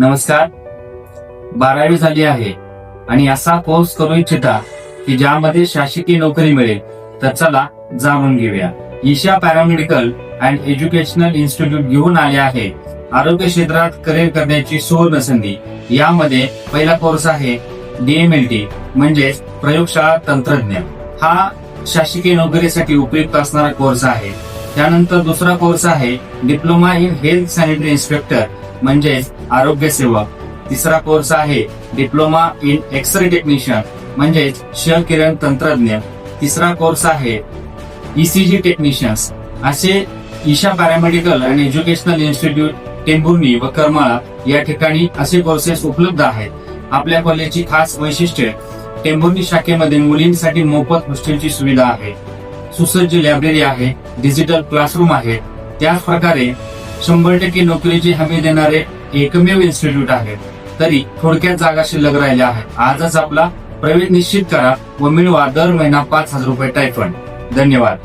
नमस्कार. 12वी झाली आहे आणि असा कोर्स करू इच्छिता की ज्यामध्ये शासकीय नोकरी मिळेल तर चला जाणून घेऊया. Isha paramedical and educational institute घेऊन आले आहे आरोग्य क्षेत्रात करिअर करण्याची सुवर्ण संधी. यामध्ये पहिला कोर्स आहे DMLT म्हणजे प्रयोगशाळा तंत्रज्ञ. हा शासकीय नोकरीसाठी उपयुक्त असणारा कोर्स आहे. त्यानंतर दुसरा कोर्स आहे diploma in health sanitary inspector म्हणजे आरोग्य सेवक. तिसरा कोर्स आहे डिप्लोमा इन एक्सरे टेक्निशियन म्हणजे क्षकिरण तंत्रज्ञ. तिसरा कोर्स आहे ECG टेक्निशियन्स. असे ईशा पॅरामेडिकल आणि एज्युकेशनल इन्स्टिट्यूट टेंभुर्णी व करमाळा या ठिकाणी असे कोर्सेस उपलब्ध आहेत. आपल्या कॉलेजची खास वैशिष्ट्ये टेंभुर्णी शाखेमध्ये मुलींसाठी मोफत हॉस्टेलची सुविधा आहे, सुसज्ज लायब्ररी आहे, डिजिटल क्लासरूम आहे. त्याच प्रकारे 100% नोकरीची हमी देणारे एकमेव इन्स्टिट्यूट आहे. तरी थोडक्यात जागा शिल्लक राहिल्या आहेत. आजच आपला प्रवेश निश्चित करा व मिळवा दर महिना 5,000 रुपये टायफंड. धन्यवाद.